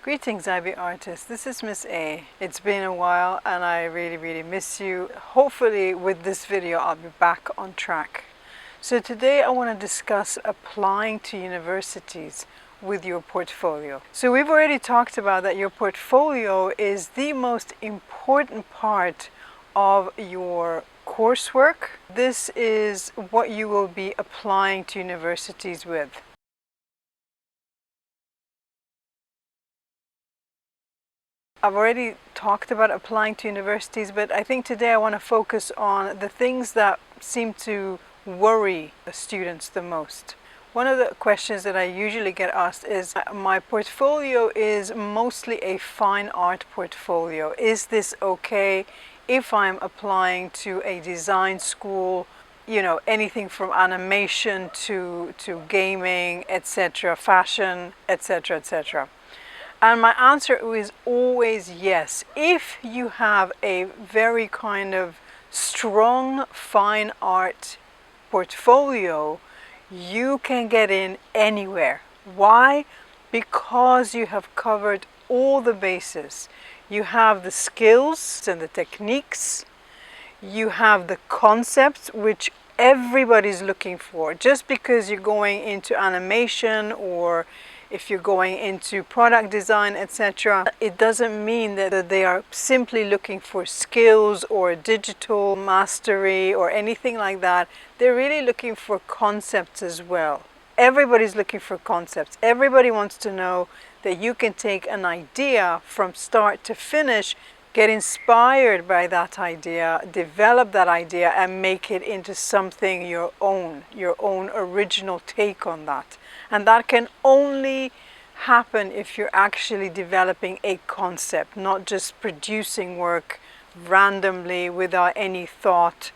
Greetings, IB artists. This is Miss A. It's been a while and I really miss you. Hopefully with this video I'll be back on track. So today I want to discuss applying to universities with your portfolio. So we've already talked about that your portfolio is the most important part of your coursework. This is what you will be applying to universities with. I've already talked about applying to universities, but I think today I want to focus on the things that seem to worry the students the most. One of the questions that I usually get asked is, my portfolio is mostly a fine art portfolio. Is this okay if I'm applying to a design school? You know, anything from animation to gaming, etc., fashion, etc., etc. And my answer is always yes. If you have a very kind of strong fine art portfolio, you can get in anywhere. Why? Because you have covered all the bases. You have the skills and the techniques. You have the concepts, which everybody's looking for. Just because you're going into animation, or if you're going into product design, etc., it doesn't mean that they are simply looking for skills or digital mastery or anything like that. They're really looking for concepts as well. Everybody's looking for concepts. Everybody wants to know that you can take an idea from start to finish, get inspired by that idea, develop that idea, and make it into something your own original take on that. And that can only happen if you're actually developing a concept, not just producing work randomly without any thought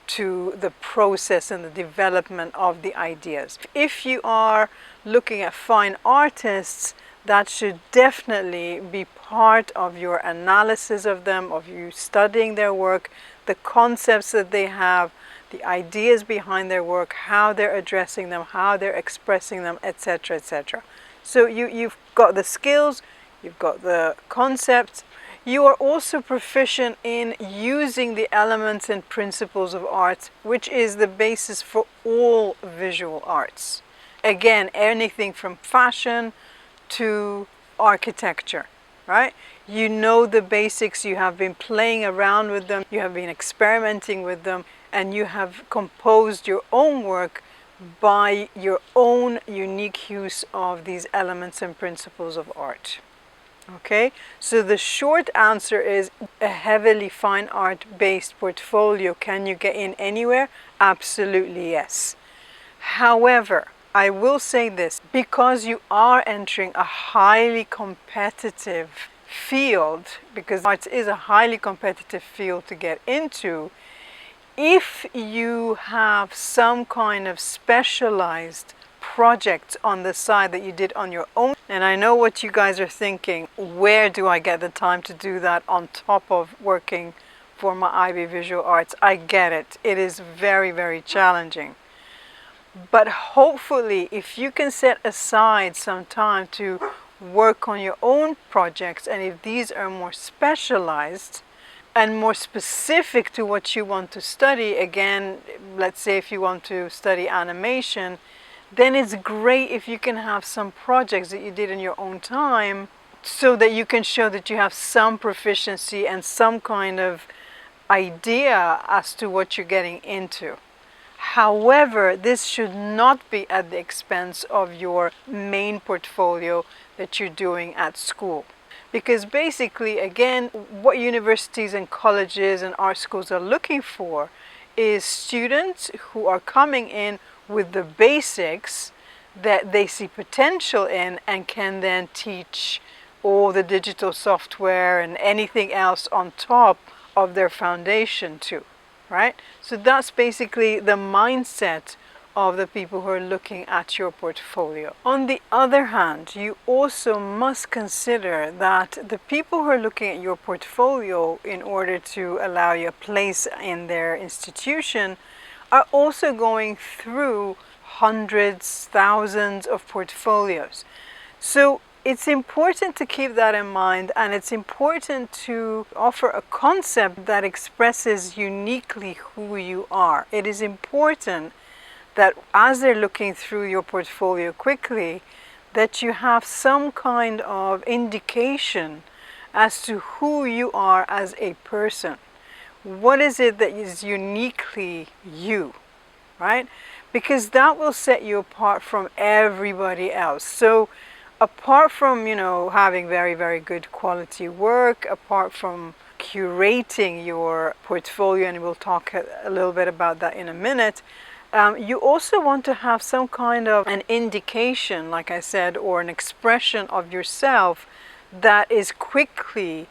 to the process and the development of the ideas. If you are looking at fine artists, that should definitely be part of your analysis of them, of you studying their work, the concepts that they have, the ideas behind their work, how they're addressing them, how they're expressing them, etc., etc. So you've got the skills, you've got the concepts. You are also proficient in using the elements and principles of art, which is the basis for all visual arts. Again, anything from fashion to architecture, right? You know the basics, you have been playing around with them, you have been experimenting with them, and you have composed your own work by your own unique use of these elements and principles of art. Okay, so the short answer is a heavily fine art based portfolio. Can you get in anywhere? Absolutely yes. However, I will say this, because you are entering a highly competitive field, because art is a highly competitive field to get into, if you have some kind of specialized project on the side that you did on your own, and I know what you guys are thinking, where do I get the time to do that on top of working for my IB Visual Arts? I get it. It is very challenging. But hopefully, if you can set aside some time to work on your own projects, and if these are more specialized and more specific to what you want to study, again, let's say if you want to study animation, then it's great if you can have some projects that you did in your own time, so that you can show that you have some proficiency and some kind of idea as to what you're getting into. However, this should not be at the expense of your main portfolio that you're doing at school. Because basically, again, what universities and colleges and art schools are looking for is students who are coming in with the basics that they see potential in, and can then teach all the digital software and anything else on top of their foundation too. Right? So that's basically the mindset of the people who are looking at your portfolio. On the other hand, you also must consider that the people who are looking at your portfolio in order to allow you a place in their institution are also going through hundreds, thousands of portfolios. So it's important to keep that in mind, and it's important to offer a concept that expresses uniquely who you are. It is important that as they're looking through your portfolio quickly, that you have some kind of indication as to who you are as a person. What is it that is uniquely you, right? Because that will set you apart from everybody else. So apart from, having very, very good quality work, apart from curating your portfolio, and we'll talk a little bit about that in a minute, you also want to have some kind of an indication, like I said, or an expression of yourself that is quickly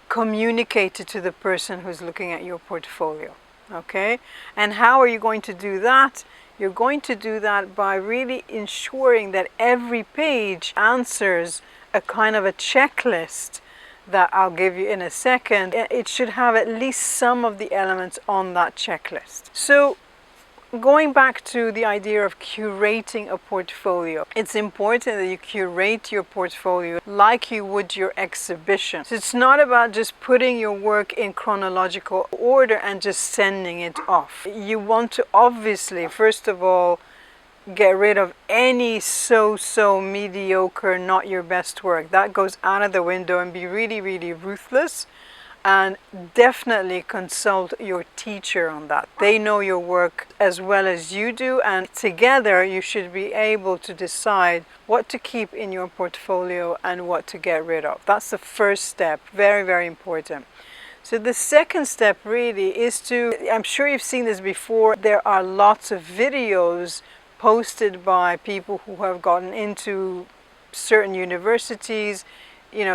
communicated to the person who's looking at your portfolio. Okay? And how are you going to do that? You're going to do that by really ensuring that every page answers a kind of a checklist that I'll give you in a second. It should have at least some of the elements on that checklist. So going back to the idea of curating a portfolio, it's important that you curate your portfolio like you would your exhibition. So it's not about just putting your work in chronological order and just sending it off. You want to obviously, first of all, get rid of any so mediocre, not your best work. That goes out of the window, and be really, really ruthless. And definitely consult your teacher on that. They know your work as well as you do, and together you should be able to decide what to keep in your portfolio and what to get rid of. That's the first step, very, very important. So the second step really is to, I'm sure you've seen this before, there are lots of videos posted by people who have gotten into certain universities.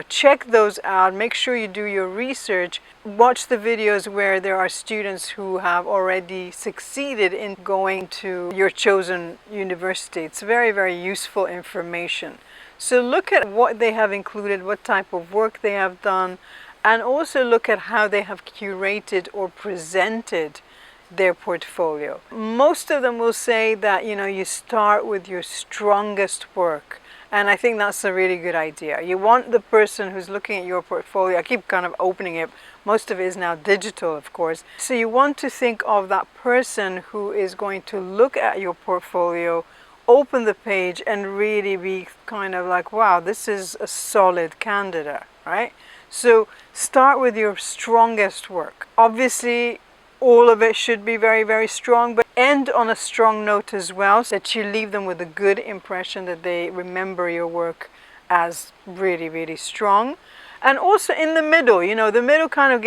Check those out, make sure you do your research, watch the videos where there are students who have already succeeded in going to your chosen university. It's very, very useful information. So look at what they have included, what type of work they have done, and also look at how they have curated or presented their portfolio. Most of them will say that, you start with your strongest work. And I think that's a really good idea. You want the person who's looking at your portfolio, I keep kind of opening it, most of it is now digital, of course. So you want to think of that person who is going to look at your portfolio, open the page, and really be kind of like, wow, this is a solid candidate, right? So start with your strongest work. Obviously, all of it should be very, very strong, but end on a strong note as well, so that you leave them with a good impression, that they remember your work as really, really strong. And also in the middle, the middle kind of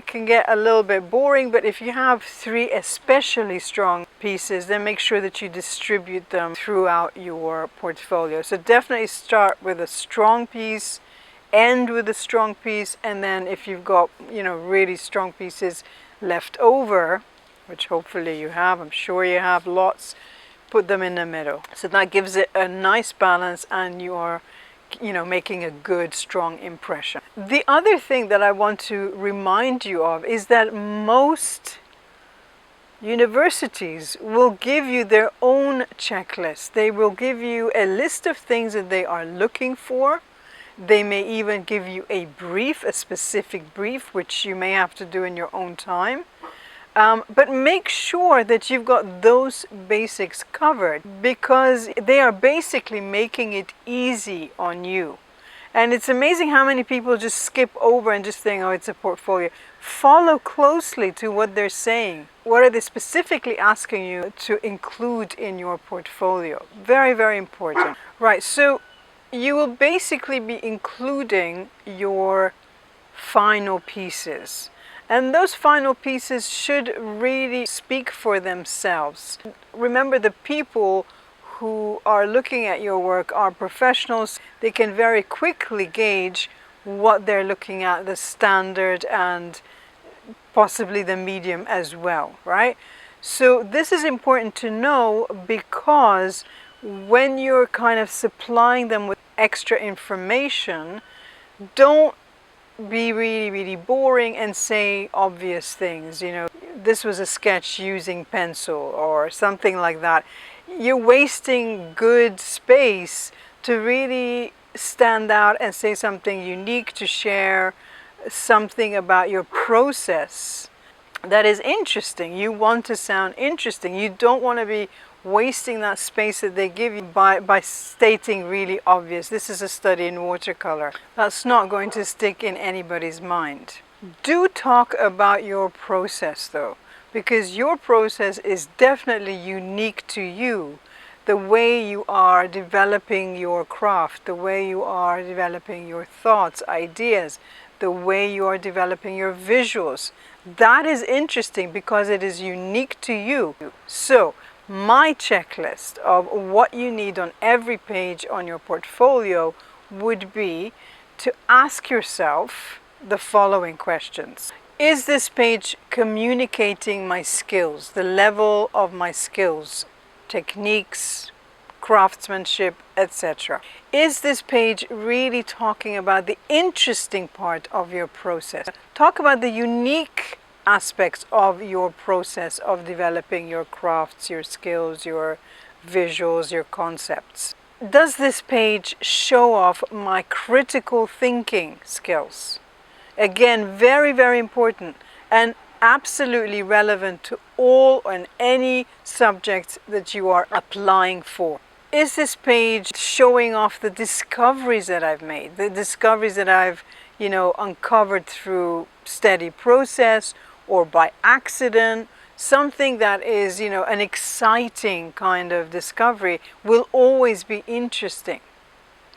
can get a little bit boring, but if you have 3 especially strong pieces, then make sure that you distribute them throughout your portfolio. So definitely start with a strong piece, end with a strong piece, and then if you've got, really strong pieces left over, which hopefully you have, I'm sure you have lots, put them in the middle. So that gives it a nice balance, and you are, making a good, strong impression. The other thing that I want to remind you of is that most universities will give you their own checklist. They will give you a list of things that they are looking for. They may even give you a brief, a specific brief, which you may have to do in your own time. But make sure that you've got those basics covered, because they are basically making it easy on you. And it's amazing how many people just skip over and just think, oh, it's a portfolio. Follow closely to what they're saying. What are they specifically asking you to include in your portfolio? Very, very important. Right, so you will basically be including your final pieces. And those final pieces should really speak for themselves. Remember, the people who are looking at your work are professionals. They can very quickly gauge what they're looking at, the standard and possibly the medium as well, right? So this is important to know, because when you're kind of supplying them with extra information, don't be really, really boring and say obvious things. This was a sketch using pencil or something like that. You're wasting good space to really stand out and say something unique, to share something about your process that is interesting. You want to sound interesting. You don't want to be wasting that space that they give you by stating really obvious, this is a study in watercolor. That's not going to stick in anybody's mind. Do talk about your process though, because your process is definitely unique to you. The way you are developing your craft, the way you are developing your thoughts, ideas, the way you are developing your visuals. That is interesting because it is unique to you. So, my checklist of what you need on every page on your portfolio would be to ask yourself the following questions. Is this page communicating my skills, the level of my skills, techniques, craftsmanship, etc.? Is this page really talking about the interesting part of your process? Talk about the unique aspects of your process of developing your crafts, your skills, your visuals, your concepts. Does this page show off my critical thinking skills? Again, very, very important and absolutely relevant to all and any subject that you are applying for. Is this page showing off the discoveries that I've made, the discoveries that I've, uncovered through steady process or by accident? Something that is, an exciting kind of discovery will always be interesting,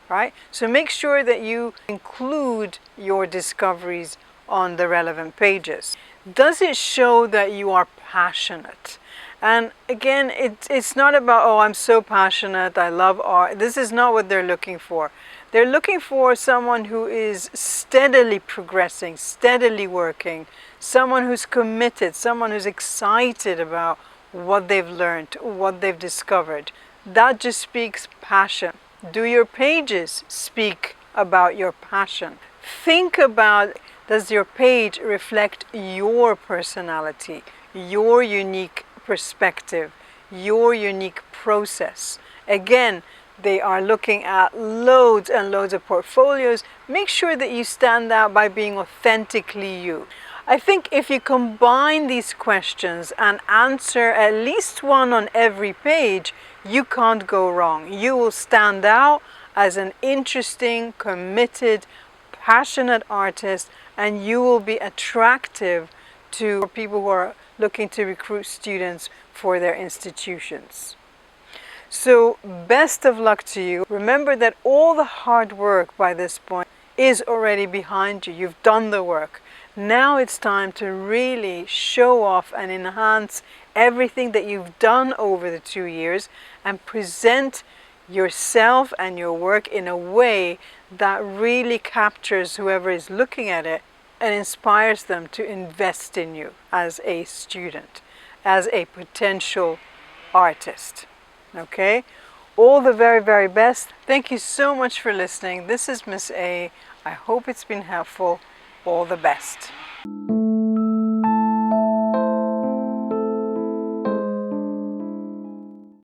right? So make sure that you include your discoveries on the relevant pages. Does it show that you are passionate? And again, it's not about, oh, I'm so passionate, I love art. This is not what they're looking for. They're looking for someone who is steadily progressing, steadily working, someone who's committed, someone who's excited about what they've learned, what they've discovered. That just speaks passion. Do your pages speak about your passion? Think about, does your page reflect your personality, your unique perspective, your unique process? Again, they are looking at loads and loads of portfolios. Make sure that you stand out by being authentically you. I think if you combine these questions and answer at least one on every page, you can't go wrong. You will stand out as an interesting, committed, passionate artist, and you will be attractive to people who are looking to recruit students for their institutions. So, best of luck to you. Remember that all the hard work by this point is already behind you. You've done the work. Now it's time to really show off and enhance everything that you've done over the 2 years and present yourself and your work in a way that really captures whoever is looking at it and inspires them to invest in you as a student, as a potential artist. Okay? All the very, very best. Thank you so much for listening. This is Miss A. I hope it's been helpful. All the best.